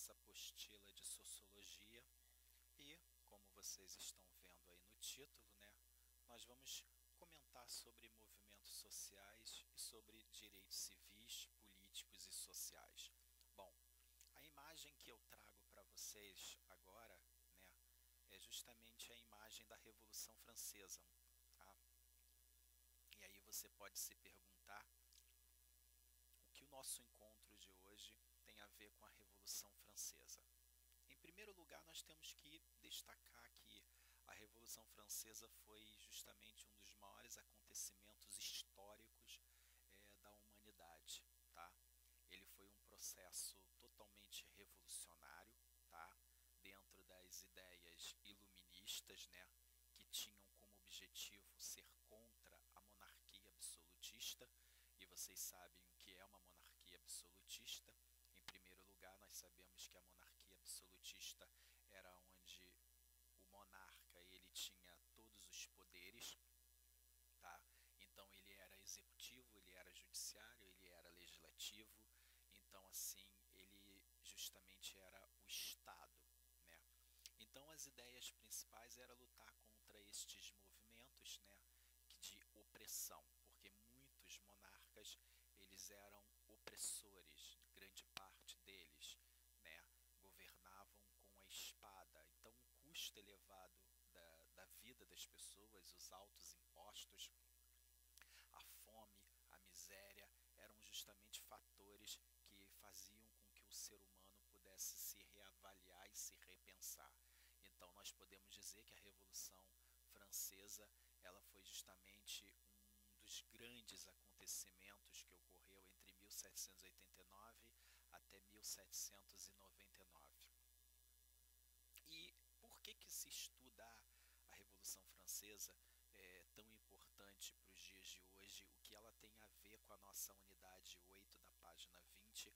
nossa apostila de Sociologia e, como vocês estão vendo aí no título, né, nós vamos comentar sobre movimentos sociais e sobre direitos civis, políticos e sociais. Bom, a imagem que eu trago para vocês agora, né, é justamente a imagem da Revolução Francesa, tá? E aí você pode se perguntar o que o nosso encontro de hoje tem a ver com a Revolução Francesa. Em primeiro lugar, nós temos que destacar que a Revolução Francesa foi justamente um dos maiores acontecimentos históricos da humanidade, tá? Ele foi um processo totalmente revolucionário, tá? Dentro das ideias iluministas, né? Que tinham como objetivo ser contra a monarquia absolutista, e vocês sabem o que é uma monarquia absolutista. Em primeiro lugar, nós sabemos que a monarquia absolutista era onde o monarca ele tinha todos os poderes, tá? Então ele era executivo, ele era judiciário, ele era legislativo. Então assim, ele justamente era o Estado, né? Então as ideias principais era lutar contra estes movimentos, né, de opressão, porque muitos monarcas eles eram opressores, grande parte deles, né, governavam com a espada. Então o custo elevado da vida das pessoas, os altos impostos, a fome, a miséria, eram justamente fatores que faziam com que o ser humano pudesse se reavaliar e se repensar. Então nós podemos dizer que a Revolução Francesa ela foi justamente um dos grandes acontecimentos que ocorreu entre 1789 até 1799. E por que se estudar a Revolução Francesa é tão importante para os dias de hoje? O que ela tem a ver com a nossa unidade 8 da página 20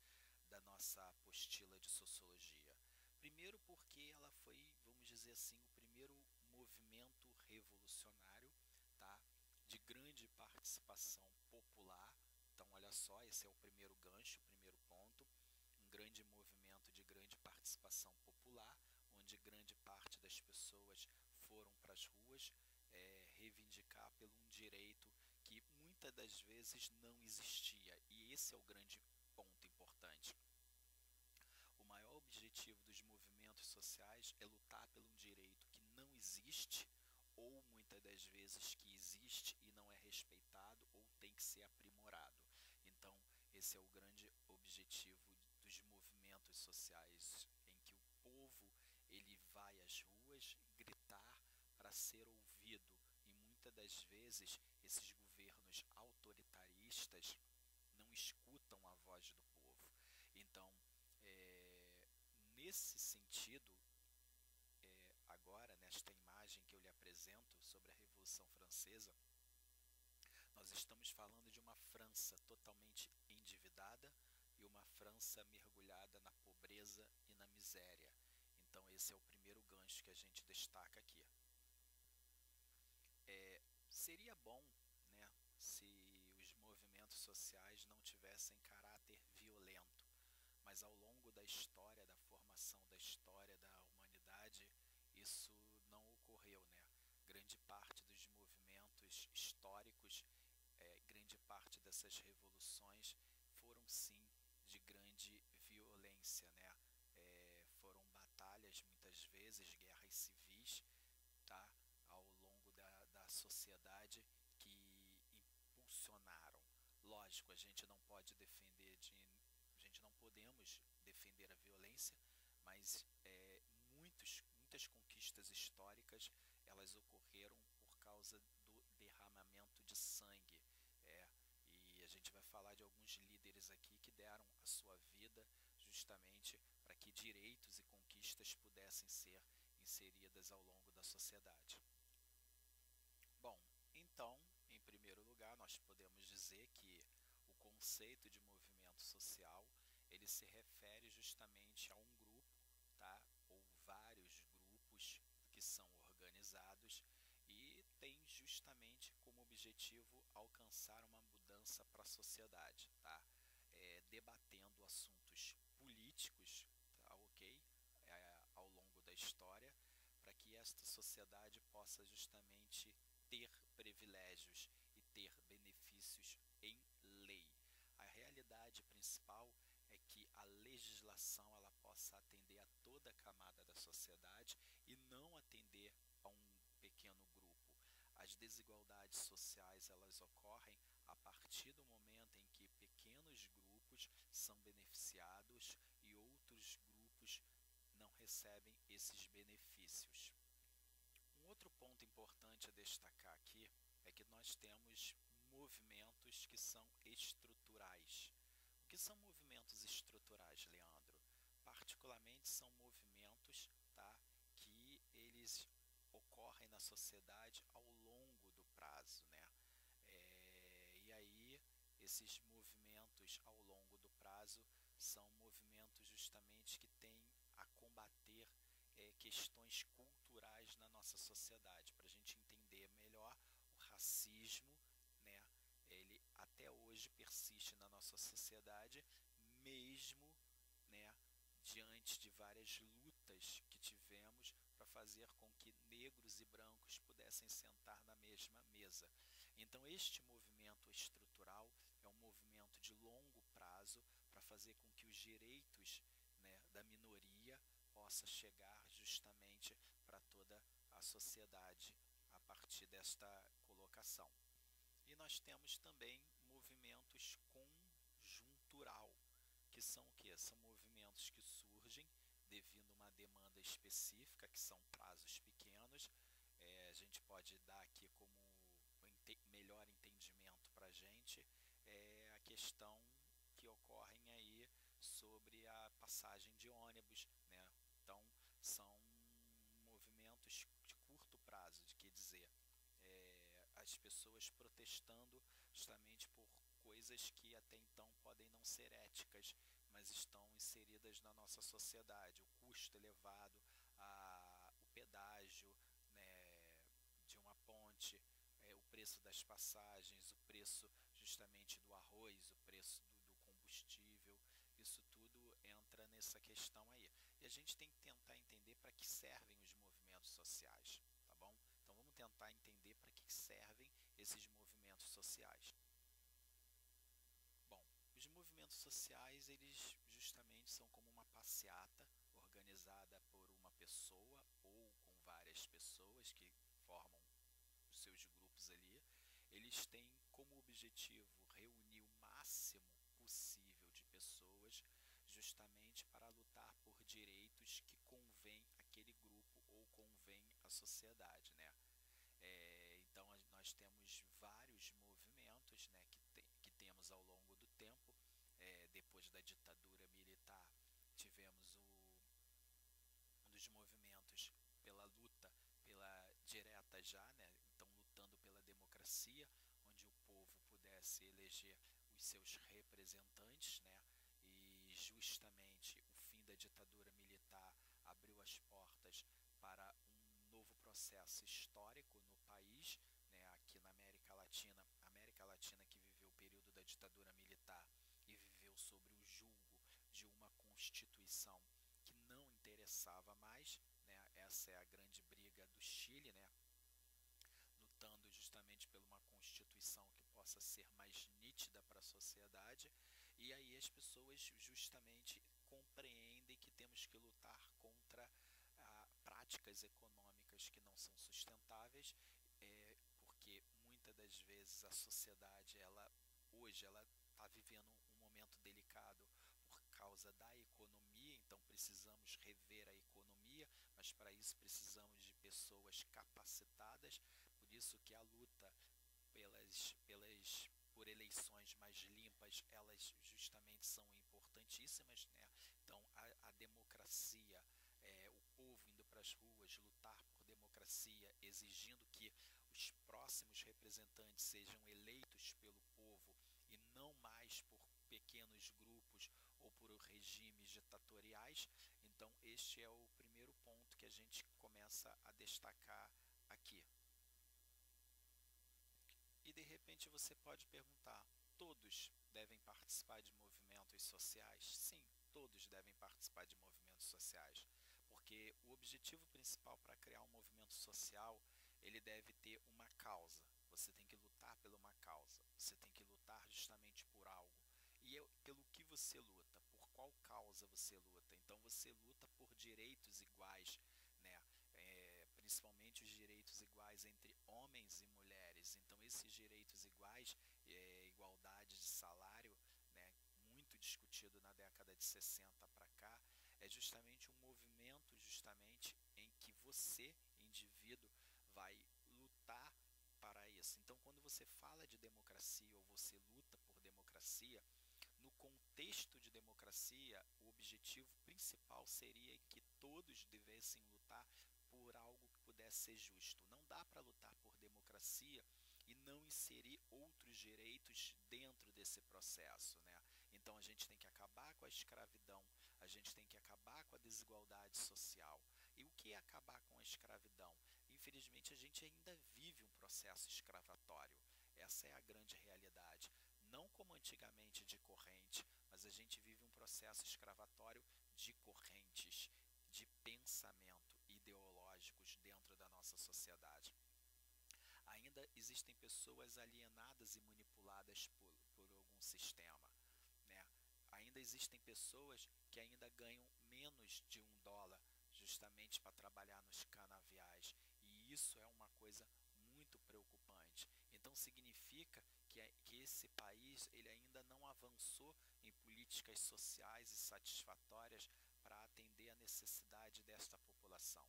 da nossa apostila de Sociologia? Primeiro porque ela foi, vamos dizer assim, o primeiro movimento revolucionário, tá? De grande participação popular. Então olha só, esse é o primeiro gancho, o primeiro ponto. Um grande movimento de grande participação popular, onde grande parte das pessoas foram para as ruas reivindicar pelo um direito que muitas das vezes não existia. E esse é o grande ponto importante. O maior objetivo dos movimentos sociais é lutar por um direito que não existe, ou muitas das vezes que existe e não é respeitado ou tem que ser aprimorado. Então, esse é o grande objetivo dos movimentos sociais, em que o povo ele vai às ruas gritar para ser ouvido, e muitas das vezes esses governos autoritaristas não escutam a voz do povo. Então, nesse sentido, agora nesta imagem que eu lhe apresento sobre a Revolução Francesa, nós estamos falando de uma França totalmente endividada e uma França mergulhada na pobreza e na miséria. Então esse é o primeiro gancho que a gente destaca aqui. Seria bom, né, se os movimentos sociais não tivessem caráter violento, mas ao longo da história, da formação da história da humanidade, isso não ocorreu, né? Grande parte dos movimentos históricos, grande parte dessas revoluções foram sim de grande violência, né? Foram batalhas muitas vezes, guerras civis, tá? Ao longo da sociedade que impulsionaram. Lógico, a gente não podemos defender a violência, mas muitas conquistas históricas elas ocorreram por causa do derramamento de sangue. E a gente vai falar de alguns líderes aqui que deram a sua vida justamente para que direitos e conquistas pudessem ser inseridas ao longo da sociedade. Bom, então, em primeiro lugar, nós podemos dizer que o conceito de movimento social ele se refere justamente a um grupo, tá? Ou vários grupos que são organizados e tem justamente como objetivo alcançar uma mudança para a sociedade, tá? Debatendo assuntos políticos, tá? Ok? sociedade possa justamente ter privilégios e ter benefícios em lei. A realidade principal é que a legislação ela possa atender a toda a camada da sociedade e não atender a um pequeno grupo. As desigualdades sociais elas ocorrem a partir do momento em que pequenos grupos são beneficiados e outros grupos não recebem esses benefícios. Um outro ponto importante a destacar aqui é que nós temos movimentos que são estruturais. O que são movimentos estruturais, Leandro? Particularmente são movimentos, tá, que eles ocorrem na sociedade ao longo do prazo, né? E aí esses movimentos ao longo do prazo são movimentos justamente que têm a combater questões culturais na nossa sociedade. Para a gente entender melhor, o racismo, né, ele até hoje persiste na nossa sociedade, mesmo, né, diante de várias lutas que tivemos para fazer com que negros e brancos pudessem sentar na mesma mesa. Então, este movimento estrutural é um movimento de longo prazo para fazer com que os direitos, né, da minoria possa chegar justamente para toda a sociedade a partir desta colocação. E nós temos também movimentos conjuntural, que são o quê? São movimentos que surgem devido a uma demanda específica, que são prazos pequenos. A gente pode dar aqui como melhor entendimento para a gente a questão que ocorrem aí sobre a passagem de ônibus, né? Então, são movimentos de curto prazo, de que dizer, as pessoas protestando justamente por coisas que até então podem não ser éticas, mas estão inseridas na nossa sociedade. O custo elevado, o pedágio, né, de uma ponte, o preço das passagens, o preço justamente do arroz, o preço do combustível, isso tudo entra nessa questão aí. E a gente tem que tentar entender para que servem os movimentos sociais, tá bom? Então vamos tentar entender para que servem esses movimentos sociais. Bom, os movimentos sociais, eles justamente são como uma passeata organizada por uma pessoa ou com várias pessoas que formam os seus grupos ali. Eles têm como objetivo reunir o máximo possível de pessoas justamente para lutar por direitos que convém àquele grupo ou convém à sociedade, né? Então nós temos vários movimentos, né, que temos ao longo do tempo. Depois da ditadura militar tivemos um dos movimentos pela luta pela direta já, né? Então lutando pela democracia, onde o povo pudesse eleger os seus representantes, né? E justamente o fim da ditadura militar abriu as portas para um novo processo histórico no país, né? Aqui na América Latina que viveu o período da ditadura militar e viveu sobre o julgo de uma constituição que não interessava mais, né? Essa é a grande briga do Chile, né? Lutando justamente por uma constituição que possa ser mais nítida para a sociedade. E aí as pessoas justamente compreendem que temos que lutar contra práticas econômicas que não são sustentáveis, porque muitas das vezes a sociedade hoje ela está vivendo um momento delicado por causa da economia, então precisamos rever a economia, mas para isso precisamos de pessoas capacitadas. Por isso que a luta por eleições mais limpas, elas justamente são importantíssimas, né? Então a democracia, o povo indo para as ruas lutar por democracia, exigindo que os próximos representantes sejam eleitos pelo povo e não mais por pequenos grupos ou por regimes ditatoriais. Então este é o primeiro ponto que a gente começa a destacar aqui. E de repente você pode perguntar: todos devem participar de movimentos sociais? Sim, todos devem participar de movimentos sociais, porque porque o objetivo principal para criar um movimento social, ele deve ter uma causa. Você tem que lutar por uma causa, você tem que lutar justamente por algo. E pelo que você luta, por qual causa você luta? Então você luta por direitos iguais, né? Principalmente os direitos iguais entre homens e mulheres. Então esses direitos iguais, igualdade de salário, né, muito discutido na década de 60 para cá, é justamente um movimento justamente em que você, indivíduo, vai lutar para isso. Então quando você fala de democracia ou você luta por democracia, no contexto de democracia, o objetivo principal seria que todos devessem lutar por algo que pudesse ser justo. Não dá para lutar por democracia e não inserir outros direitos dentro desse processo, né? Então a gente tem que acabar com a escravidão, a gente tem que acabar com a desigualdade social. E o que é acabar com a escravidão? Infelizmente a gente ainda vive um processo escravatório. Essa é a grande realidade. Não como antigamente de corrente, mas a gente vive um processo escravatório de correntes, de pensamento ideológicos dentro da nossa sociedade. Ainda existem pessoas alienadas e manipuladas por algum sistema, né? Ainda existem pessoas que ainda ganham menos de $1 justamente para trabalhar nos canaviais, e isso é uma coisa muito preocupante. Então significa que esse país ele ainda não avançou em políticas sociais e satisfatórias para atender a necessidade desta população.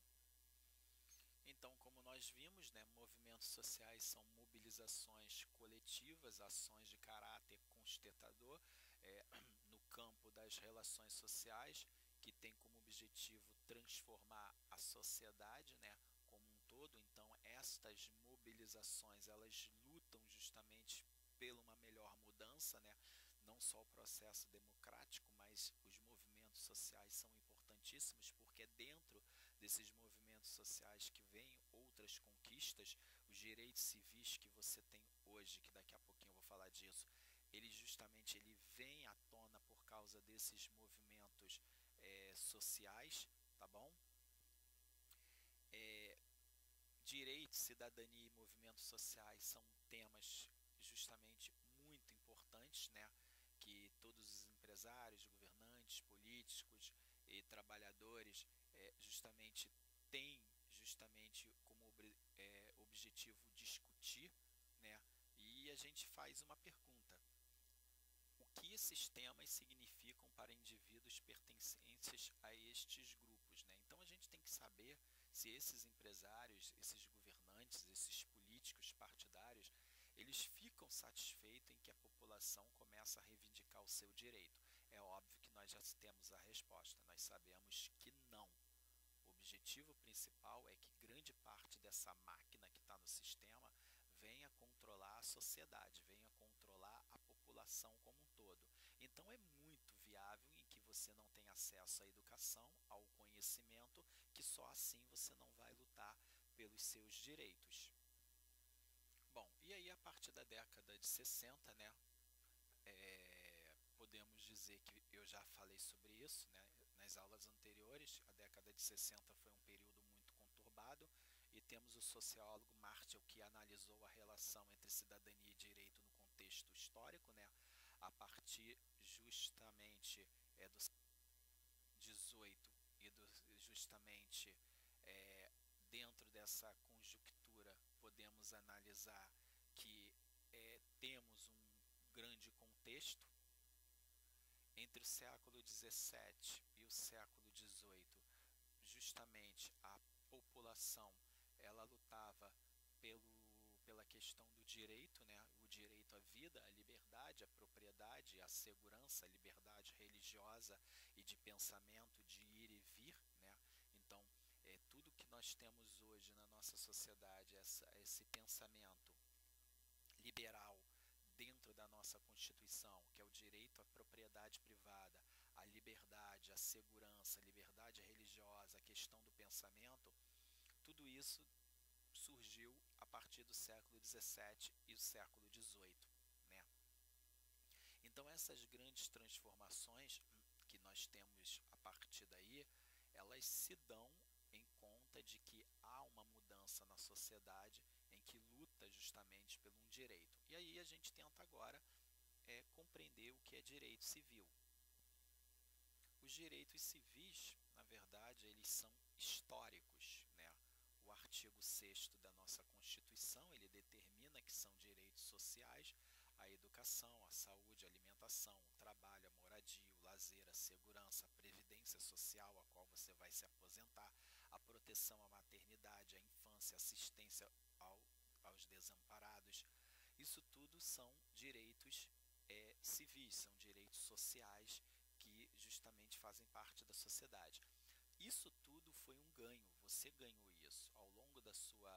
Então, como nós vimos, né, movimentos sociais são mobilizações coletivas, ações de caráter constatador no campo das relações sociais, que tem como objetivo transformar a sociedade, né, como um todo. Então, estas mobilizações, elas lutam justamente por uma melhor mudança, né? Não só o processo democrático, mas os movimentos sociais são importantíssimos, porque é dentro desses movimentos sociais que vêm outras conquistas. Os direitos civis que você tem hoje, que daqui a pouquinho eu vou falar disso, ele vem à tona por causa desses movimentos sociais, tá bom? Direito, cidadania e movimentos sociais são temas justamente muito importantes, né? Que todos os empresários, governantes, políticos e trabalhadores justamente têm justamente como objetivo discutir, né? E a gente faz uma pergunta: o que esses temas significam para indivíduos pertencentes a estes grupos, né? Então a gente tem que saber se esses empresários, esses governantes, esses políticos partidários, eles ficam satisfeitos em que a população começa a reivindicar o seu direito. É óbvio que nós já temos a resposta, nós sabemos que não. O objetivo principal é que grande parte dessa máquina que está no sistema venha controlar a sociedade, venha controlar a população como um todo. Então é muito viável em que você não tenha acesso à educação, ao conhecimento, que só assim você não vai lutar pelos seus direitos. Bom, e aí a partir da década de 60, né, podemos dizer que eu já falei sobre isso, né, nas aulas anteriores. A década de 60 foi um período muito conturbado, e temos o sociólogo Marshall, que analisou a relação entre cidadania e direito no contexto histórico, né, a partir justamente do 18 e justamente dentro dessa conjuntura podemos analisar que temos um grande contexto entre o século XVII e o século XVIII. Justamente a população ela lutava pela questão do direito, né? O direito à vida, à liberdade, à propriedade, à segurança, à liberdade religiosa e de pensamento, de ir e vir, né? Então, tudo que nós temos hoje na nossa sociedade, esse pensamento liberal dentro da nossa Constituição, que é o direito à propriedade privada, à liberdade, à segurança, à liberdade religiosa, a questão do pensamento, tudo isso surgiu a partir do século XVII e do século XVIII, né? Então essas grandes transformações que nós temos a partir daí, elas se dão sociedade em que luta justamente por um direito. E aí a gente tenta agora compreender o que é direito civil. Os direitos civis, na verdade, eles são históricos, né? O artigo 6º da nossa Constituição, ele determina que são direitos sociais a educação, a saúde, a alimentação, o trabalho, a moradia, o lazer, a segurança, a previdência social, a qual você vai se aposentar, a proteção à maternidade, à infância, assistência aos desamparados. Isso tudo são direitos civis, são direitos sociais que justamente fazem parte da sociedade. Isso tudo foi um ganho, você ganhou isso ao longo da sua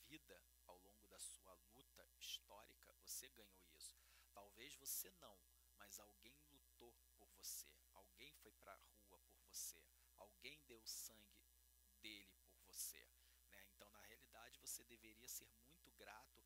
vida, ao longo da sua luta histórica, você ganhou isso. Talvez você não, mas alguém lutou por você, alguém foi para a rua por você, alguém deu o sangue dele por você, né? Então, na realidade, você deveria ser muito grato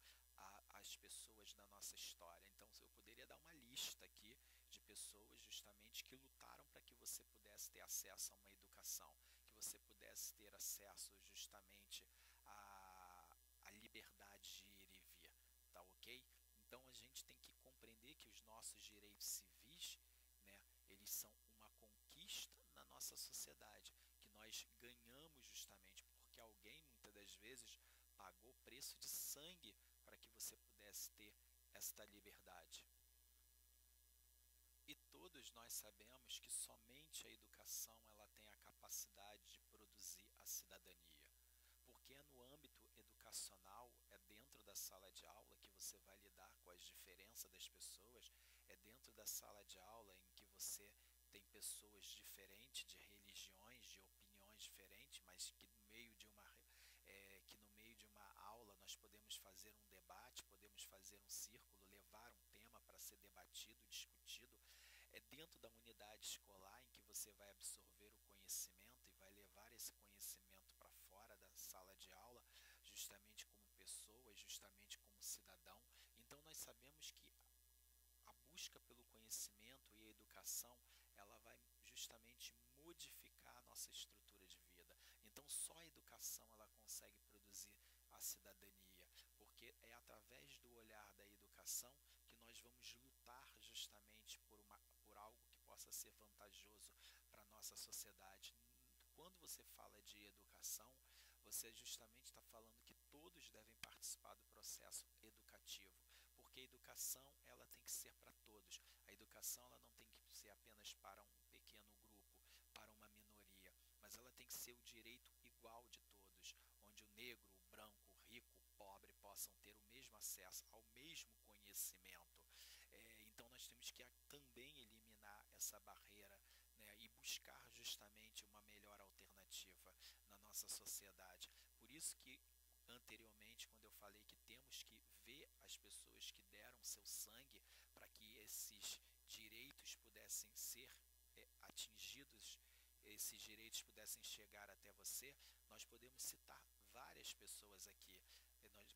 às pessoas da nossa história. Então, eu poderia dar uma lista aqui de pessoas justamente que lutaram para que você pudesse ter acesso a uma educação, que você pudesse ter acesso justamente à liberdade de ir e vir, tá ok? Então a gente tem que compreender que os nossos direitos civis, né, eles são uma conquista na nossa sociedade, que nós ganhamos justamente porque alguém muitas das vezes pagou preço de sangue para que você pudesse ter esta liberdade. E todos nós sabemos que somente a educação ela tem a capacidade de produzir a cidadania. Porque é no âmbito educacional, é dentro da sala de aula que você vai lidar com as diferenças das pessoas, é dentro da sala de aula em que você tem pessoas diferentes, de religiões, de opiniões diferentes, mas que no meio de uma aula nós podemos fazer um debate, podemos fazer um círculo, levar um tema para ser debatido, discutido. É dentro da unidade escolar em que você vai absorver o conhecimento e vai levar esse conhecimento para fora da sala de aula, justamente como pessoa, justamente como cidadão. Então nós sabemos que a busca pelo conhecimento e a educação, ela vai justamente modificar a nossa estrutura de vida. Então só a educação ela consegue produzir a cidadania, porque é através do olhar da educação que nós vamos lutar justamente por algo que possa ser vantajoso para a nossa sociedade. Quando você fala de educação, você justamente está falando que todos devem participar do processo educativo, porque a educação ela tem que ser para todos. A educação ela não tem que ser apenas para um pequeno grupo, para uma minoria, mas ela tem que ser o direito igual de todos, onde o negro, o branco, o rico, o pobre possam ter o mesmo acesso ao mesmo conhecimento. Então nós temos que também eliminar essa barreira, né, e buscar justamente uma melhor alternativa na nossa sociedade. Por isso que anteriormente, quando eu falei que temos que ver as pessoas que deram seu sangue para que esses direitos pudessem ser atingidos, esses direitos pudessem chegar até você, nós podemos citar várias pessoas aqui.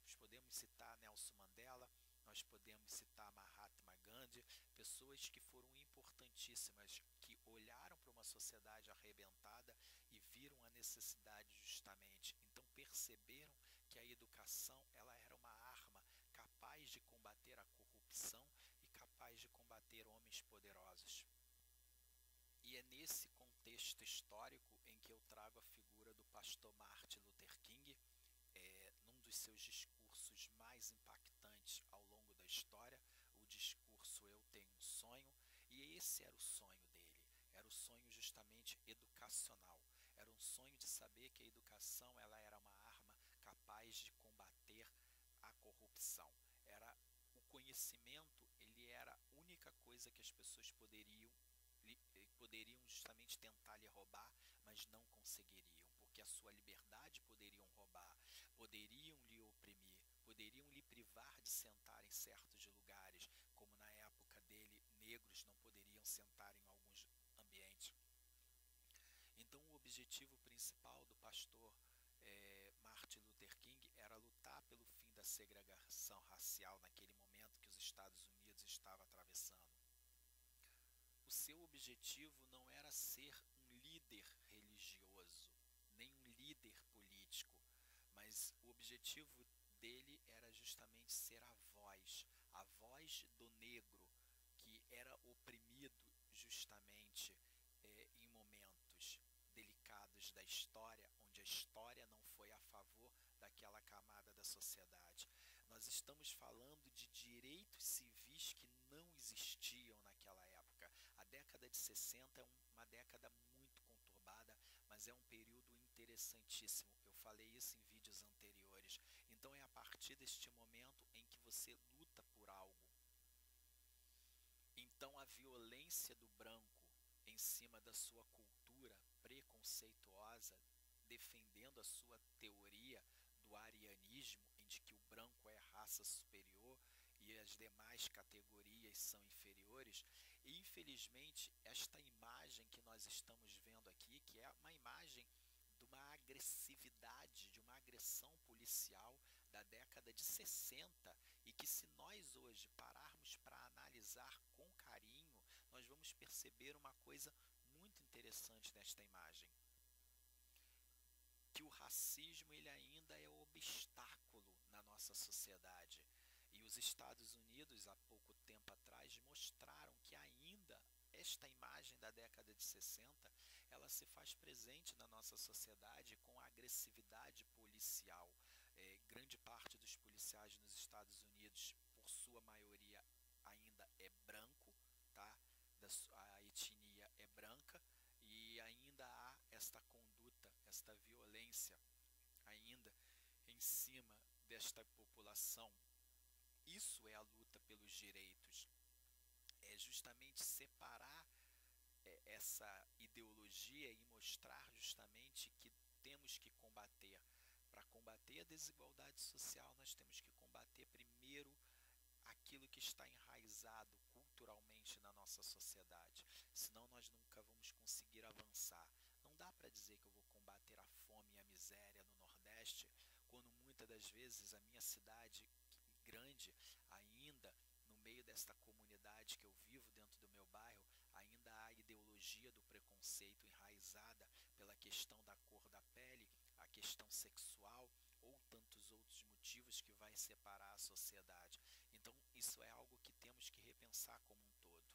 Nós podemos citar Nelson Mandela, nós podemos citar Mahatma Gandhi, pessoas que foram importantíssimas, que olharam para uma sociedade arrebentada e viram a necessidade justamente. Então perceberam que a educação ela era uma arma capaz de combater a corrupção e capaz de combater homens poderosos. E é nesse contexto histórico em que eu trago a figura do pastor Martin Luther King, num dos seus discursos mais impactantes ao longo da história, o discurso Eu Tenho um Sonho, e esse era o sonho dele, era o sonho justamente educacional, era um sonho de saber que a educação ela era uma arma capaz de combater a corrupção. Era o conhecimento, ele era a única coisa que as pessoas poderiam justamente tentar lhe roubar, mas não conseguiriam, porque a sua liberdade poderiam roubar, poderiam lhe oprimir, poderiam lhe privar de sentar em certos lugares, como na época dele, negros não poderiam sentar em alguns ambientes. Então o objetivo principal do pastor Martin Luther King era lutar pelo fim da segregação racial naquele momento que os Estados Unidos estavam atravessando. O seu objetivo não era ser um líder religioso, nem um líder político, mas mas o objetivo dele era justamente ser a voz do negro que era oprimido justamente em momentos delicados da história, onde a história não foi a favor daquela camada da sociedade. Nós estamos falando de direitos civis que não existiam naquela época. A década de 60 é uma década muito conturbada, mas é um período interessantíssimo. Eu falei isso em vídeos anteriores. Então é a partir deste momento em que você luta por algo. Então a violência do branco em cima da sua cultura preconceituosa, defendendo a sua teoria do arianismo, em que o branco é raça superior e as demais categorias são inferiores, e infelizmente esta imagem que nós estamos vendo aqui, que é uma imagem de uma agressividade, de uma agressão policial da década de 60, e que se nós hoje pararmos para analisar com carinho, nós vamos perceber uma coisa muito interessante nesta imagem, que o racismo ele ainda é obstáculo na nossa sociedade. E os Estados Unidos, há pouco tempo atrás, mostraram que ainda esta imagem da década de 60, ela se faz presente na nossa sociedade com a agressividade policial. Grande parte dos policiais nos Estados Unidos, por sua maioria, ainda é branco, tá? A etnia é branca, e ainda há esta conduta, esta violência ainda em cima desta população. Isso é a luta pelos direitos, é justamente separar essa ideologia e mostrar justamente que temos que combater. Para combater a desigualdade social, nós temos que combater primeiro aquilo que está enraizado culturalmente na nossa sociedade, senão nós nunca vamos conseguir avançar. Não dá para dizer que eu vou combater a fome e a miséria no Nordeste, quando muitas das vezes a minha cidade grande, ainda no meio desta comunidade que eu vivo dentro do meu bairro, ainda há a ideologia do preconceito enraizada pela questão da cor da pele, a questão sexual ou tantos outros motivos que vai separar a sociedade. Então isso é algo que temos que repensar como um todo.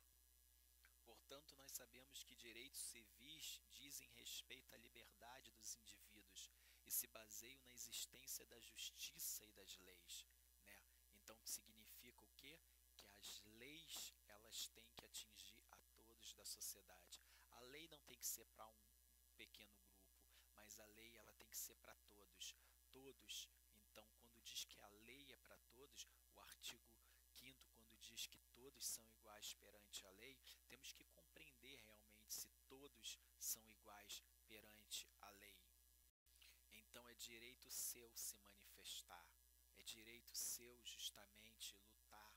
Portanto, nós sabemos que direitos civis dizem respeito à liberdade dos indivíduos e se baseiam na existência da justiça e das leis, né? Então significa o quê? Que as leis, elas têm que atingir a todos da sociedade. A lei não tem que ser para um pequeno grupo, mas a lei ela tem que ser para todos. Todos. Então, quando diz que a lei é para todos, o artigo 5º, quando diz que todos são iguais perante a lei, temos que compreender realmente se todos são iguais perante a lei. Então é direito seu se manifestar, é direito seu justamente lutar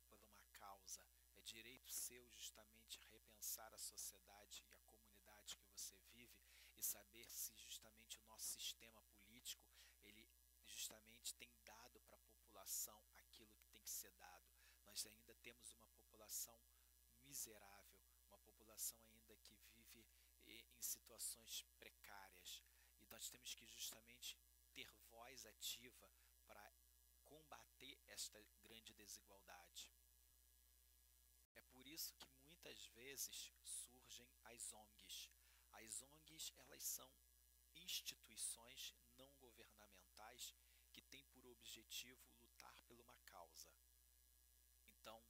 por uma causa, é direito seu justamente repensar a sociedade e a comunidade que você vive e saber se justamente o nosso sistema político, ele justamente tem dado para a população aquilo que tem que ser dado. Nós ainda temos uma população miserável, uma população ainda que vive em situações precárias, e nós temos que justamente ter voz ativa para combater esta grande desigualdade. É por isso que muitas vezes surgem as ONGs. As ONGs, elas são instituições não governamentais que têm por objetivo lutar por uma causa. Então,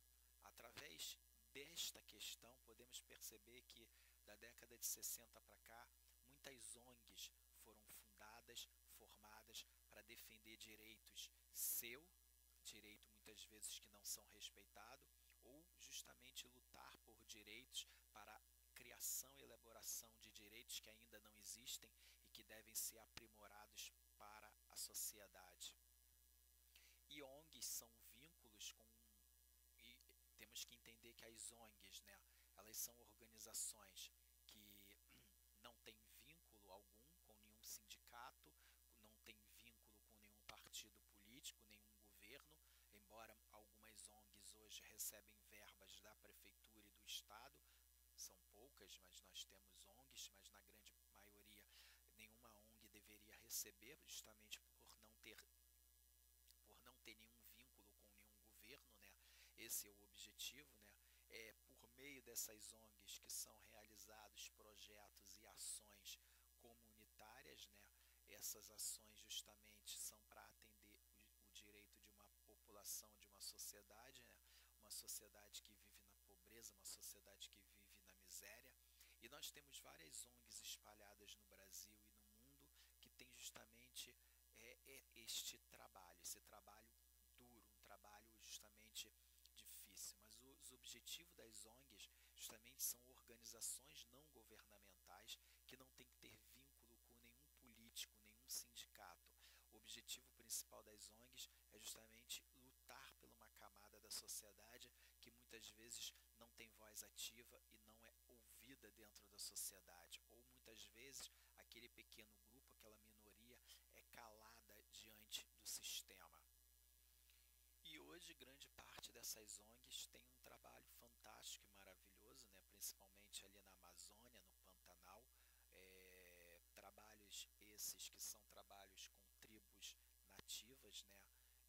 através desta questão, podemos perceber que da década de 60 para cá, muitas ONGs foram fundadas, formadas para defender direitos direito muitas vezes que não são respeitados, ou justamente lutar por direitos para a criação e elaboração de direitos que ainda não existem e que devem ser aprimorados para a sociedade. E ONGs são vínculos com, e temos que entender que as ONGs, né, elas são organizações que não têm vínculo algum com nenhum sindicato, não tem vínculo com nenhum partido político, nenhum governo, embora algumas ONGs hoje recebem verbas da prefeitura e do estado, são poucas, mas nós temos ONGs, mas na grande maioria nenhuma ONG deveria receber, justamente por não por não ter nenhum vínculo com nenhum governo, né? Esse é o objetivo, né? É por meio dessas ONGs que são realizados projetos e ações comunitárias, né? Essas ações justamente são para atender o direito de uma população, de uma sociedade, né? Uma sociedade que vive na pobreza, uma sociedade que vive na miséria. E nós temos várias ONGs espalhadas no Brasil e no mundo que tem justamente este trabalho, esse trabalho duro, um trabalho justamente difícil. Mas os objetivos das ONGs justamente são organizações não governamentais que não tem que ter vínculo com nenhum político, nenhum sindicato. O objetivo principal das ONGs é justamente lutar por uma camada da sociedade que muitas vezes não tem voz ativa e não é ouvida dentro da sociedade, ou muitas vezes aquele pequeno grupo, aquela minoria é calada diante do sistema. E hoje grande parte dessas ONGs tem um trabalho fantástico e maravilhoso, né? Principalmente ali na Amazônia, no Pantanal, trabalhos esses que são trabalhos com tribos nativas,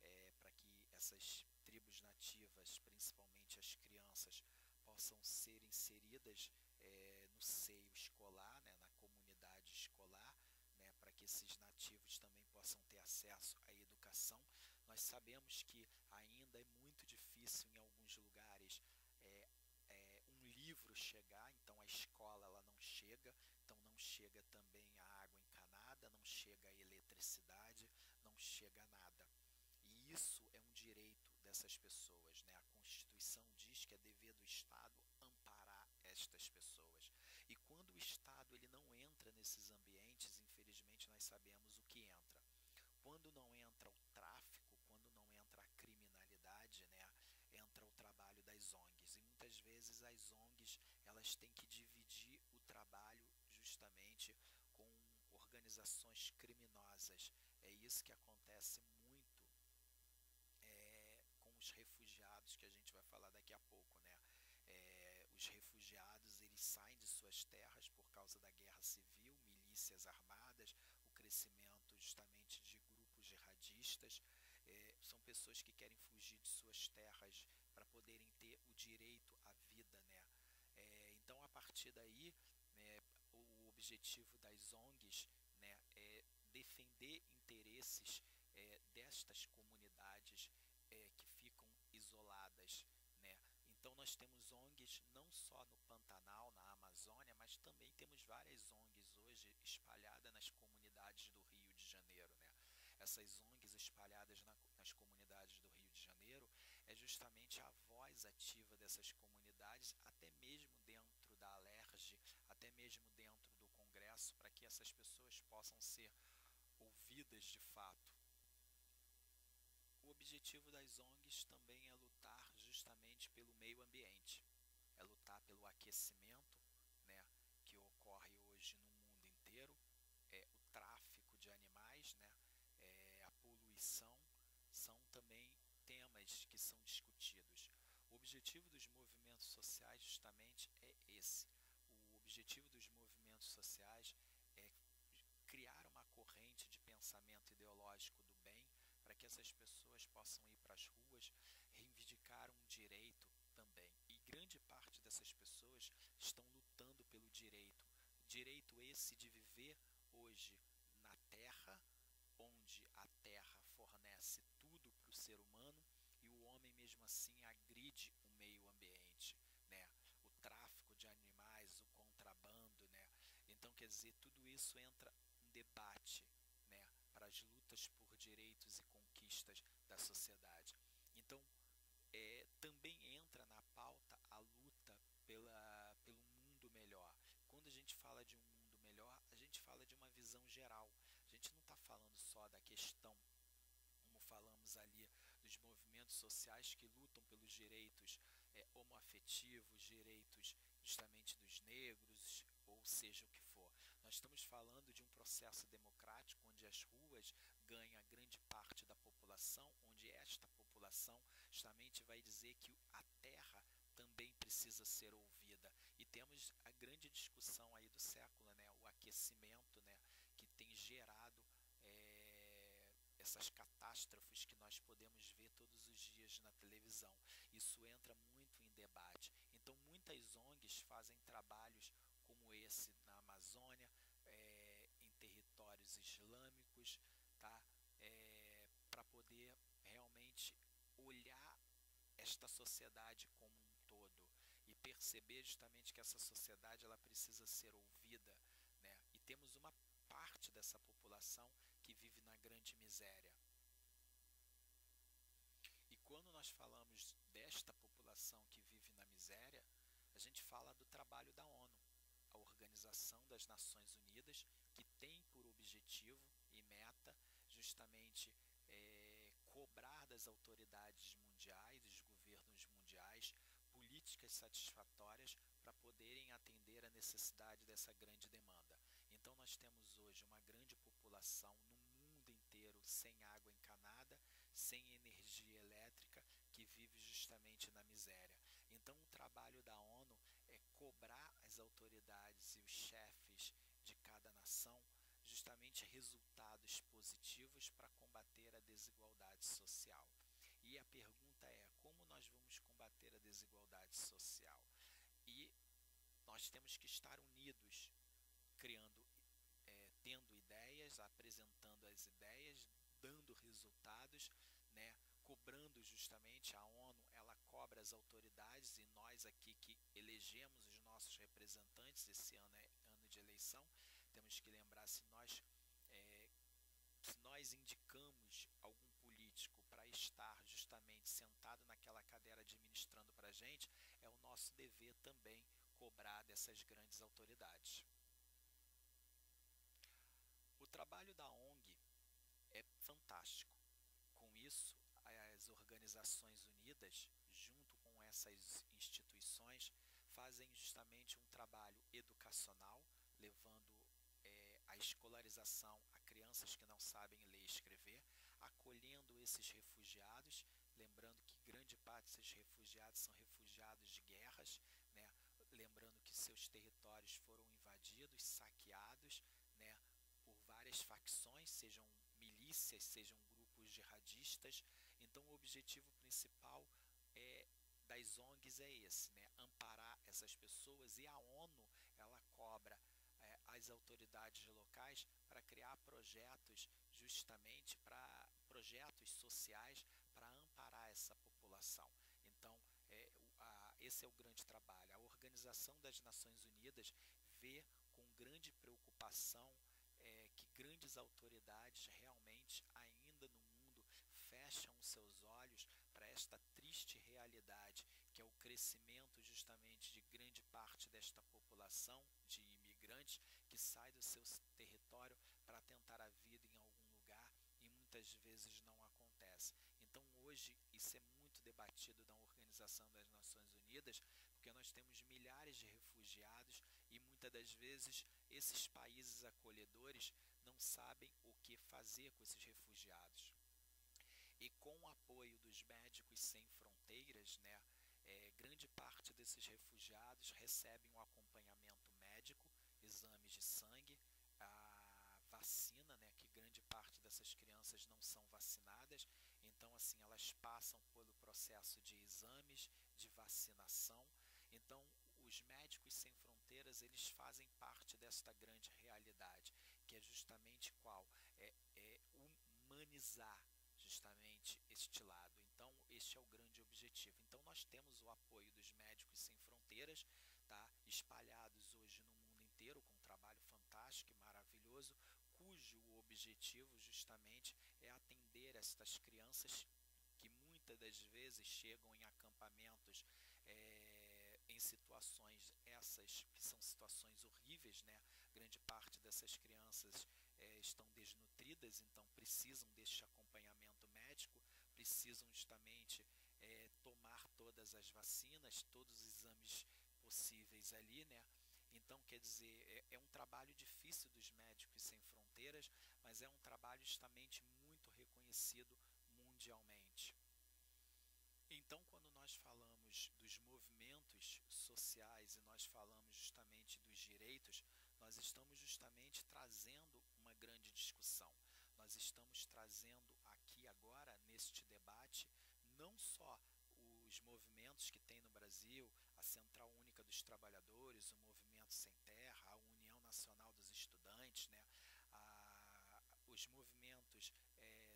né? Para que essas tribos nativas, principalmente as crianças, possam ser inseridas no seio escolar, né? Na comunidade escolar, né? Para que esses nativos também possam ter acesso à educação. Nós sabemos que ainda é muito difícil em alguns lugares um livro chegar, então a escola ela não chega, então não chega também a água encanada, não chega a eletricidade, não chega nada. E isso é um direito dessas pessoas, né? A Constituição diz que é dever do Estado amparar estas pessoas. E quando o Estado ele não entra nesses ambientes, infelizmente nós sabemos o que entra. Quando não entra o tráfico, quando não entra a criminalidade, né, entra o trabalho das ONGs. E muitas vezes as ONGs elas têm que dividir o trabalho justamente com organizações criminosas. É isso que acontece muito com os refugiados, que a gente vai falar daqui a pouco, né? Os refugiados eles saem de suas terras por causa da guerra civil, milícias armadas, o crescimento justamente de grupos jihadistas. São pessoas que querem fugir de suas terras para poderem ter o direito à vida, né? Então a partir daí, né, o objetivo das ONGs, né, é defender interesses destas comunidades que ficam isoladas, né? Então nós temos ONGs não só no Pantanal, na Amazônia, mas também temos várias ONGs hoje espalhadas nas comunidades do Rio de Janeiro, né? Essas ONGs espalhadas nas comunidades do Rio de Janeiro é justamente a voz ativa dessas comunidades, até mesmo dentro da Alerj, até mesmo dentro do Congresso, para que essas pessoas possam ser ouvidas de fato. O objetivo das ONGs também é lutar justamente pelo meio ambiente, é lutar pelo aquecimento, né, que ocorre hoje no mundo inteiro, o tráfico de animais, né, a poluição, são também temas que são discutidos. O objetivo dos movimentos sociais justamente é esse. O objetivo dos movimentos sociais é criar uma corrente de pensamento ideológico do bem para que essas pessoas possam ir para as ruas reivindicar um direito também. E grande parte dessas pessoas estão lutando pelo direito esse de viver hoje na terra, onde a terra fornece tudo para o ser humano e o homem mesmo assim agride o meio ambiente, né? O tráfico de animais, o contrabando, né? Então quer dizer, tudo isso entra em debate, né, para as lutas por direitos e conquistas da sociedade. Então também entra na pauta a luta pelo mundo melhor. Quando a gente fala de um mundo melhor, a gente fala de uma visão geral. A gente não está falando só da questão, como falamos ali, dos movimentos sociais que lutam pelos direitos homoafetivos, direitos justamente dos negros, ou seja o que for. Nós estamos falando de um processo democrático onde as ruas ganham grande parte da população, onde esta população justamente vai dizer que a terra também precisa ser ouvida. E temos a grande discussão aí do século, né, o aquecimento, né, que tem gerado essas catástrofes que nós podemos ver todos os dias na televisão. Isso entra muito em debate. Então, muitas ONGs fazem trabalhos como esse na Amazônia, em territórios islâmicos, tá? Para poder realmente olhar esta sociedade como um todo e perceber justamente que essa sociedade ela precisa ser ouvida, né? E temos uma parte dessa população que vive na grande miséria. E quando nós falamos desta população que vive na miséria, a gente fala do trabalho da ONU, a Organização das Nações Unidas, que tem por objetivo e meta justamente cobrar das autoridades mundiais, dos governos mundiais, políticas satisfatórias para poderem atender a necessidade dessa grande demanda. Então nós temos hoje uma grande população no mundo inteiro sem água encanada, sem energia elétrica, que vive justamente na miséria. Então o trabalho da ONU é cobrar as autoridades e os chefes de cada nação justamente resultados positivos para combater a desigualdade social. E a pergunta é: como nós vamos combater a desigualdade social? E nós temos que estar unidos, criando, tendo ideias, apresentando as ideias, dando resultados, né? Cobrando justamente. A ONU, ela cobra as autoridades, e nós aqui que elegemos os nossos representantes, esse ano é ano de eleição, temos que lembrar, se nós indicamos algum político para estar justamente sentado naquela cadeira administrando para a gente, é o nosso dever também cobrar dessas grandes autoridades. O trabalho da ONG é fantástico. Com isso, as Organizações Unidas, junto com essas instituições, fazem justamente um trabalho educacional, levando a escolarização a crianças que não sabem ler e escrever, acolhendo esses refugiados, lembrando que grande parte desses refugiados são refugiados de guerras, né? Lembrando que seus territórios foram invadidos, saqueados, né, por várias facções, sejam milícias, sejam grupos jihadistas. Então o objetivo principal das ONGs é esse, né? Amparar essas pessoas, e a ONU ela cobra as autoridades locais para criar projetos justamente para projetos sociais para amparar essa população. Então esse é o grande trabalho. A Organização das Nações Unidas vê com grande preocupação que grandes autoridades realmente ainda no mundo fecham os seus olhos para esta triste realidade, que é o crescimento justamente de grande parte desta população de imigrantes que sai do seu território para tentar a vida em algum lugar, e muitas vezes não acontece. Então hoje isso é muito debatido na Organização das Nações Unidas, porque nós temos milhares de refugiados e muitas das vezes esses países acolhedores não sabem o que fazer com esses refugiados. E com o apoio dos Médicos Sem Fronteiras, né, grande parte desses refugiados recebem um acompanhamento médico, exames de sangue, a vacina, né, que grande parte dessas crianças não são vacinadas. Então assim, elas passam pelo processo de exames, de vacinação. Então os Médicos Sem Fronteiras, eles fazem parte desta grande realidade, que é justamente qual? Humanizar justamente este lado. Então este é o grande objetivo. Então nós temos o apoio dos Médicos Sem Fronteiras, tá? Espalhados hoje no mundo inteiro, com um trabalho fantástico e maravilhoso, cujo objetivo justamente é atender estas crianças que muitas das vezes chegam em acampamentos em situações essas que são situações horríveis, né? Grande parte dessas crianças estão desnutridas, então precisam deste acompanhamento médico, precisam justamente tomar todas as vacinas, todos os exames possíveis ali, né? Então, quer dizer, é um trabalho difícil dos Médicos Sem Fronteiras, mas é um trabalho justamente muito reconhecido mundialmente. Então, quando nós falamos dos movimentos sociais e nós falamos justamente dos direitos, nós estamos justamente trazendo uma grande discussão. Nós estamos trazendo agora neste debate não só os movimentos que tem no Brasil, a Central Única dos Trabalhadores, o Movimento Sem Terra, a União Nacional dos Estudantes, né, os movimentos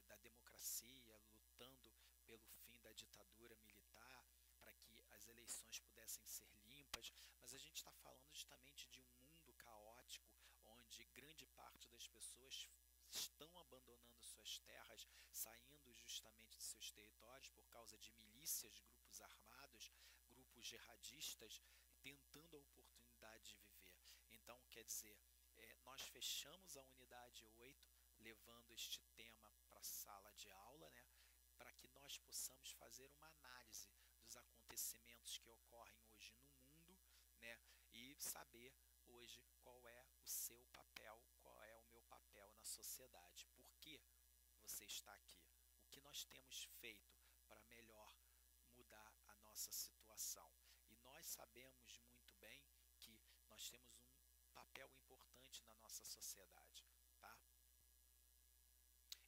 da democracia, lutando pelo fim da ditadura militar, para que as eleições pudessem ser limpas, mas a gente está falando justamente de um mundo caótico, onde grande parte das pessoas estão abandonando suas terras, saindo justamente de seus territórios por causa de milícias, grupos armados, grupos jihadistas, tentando a oportunidade de viver. Então, quer dizer, nós fechamos a unidade 8, levando este tema para a sala de aula, né, para que nós possamos fazer uma análise dos acontecimentos que ocorrem hoje no mundo, né, e saber hoje qual é o seu papel, qual é o meu papel na sociedade, por que você está aqui, o que nós temos feito para melhor mudar a nossa situação. E nós sabemos muito bem que nós temos um papel importante na nossa sociedade, tá?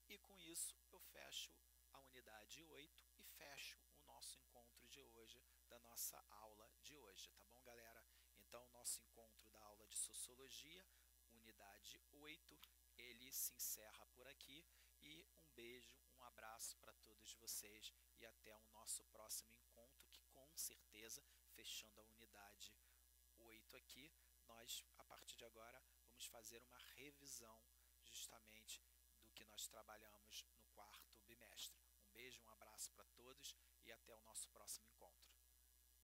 E com isso eu fecho a unidade 8 e fecho o nosso encontro de hoje, da nossa aula de hoje, tá bom, galera? Então, nosso encontro da aula de Sociologia, unidade 8, ele se encerra por aqui. E um beijo, um abraço para todos vocês e até o nosso próximo encontro, que com certeza, fechando a unidade 8 aqui, nós, a partir de agora, vamos fazer uma revisão justamente do que nós trabalhamos no quarto bimestre. Um beijo, um abraço para todos e até o nosso próximo encontro.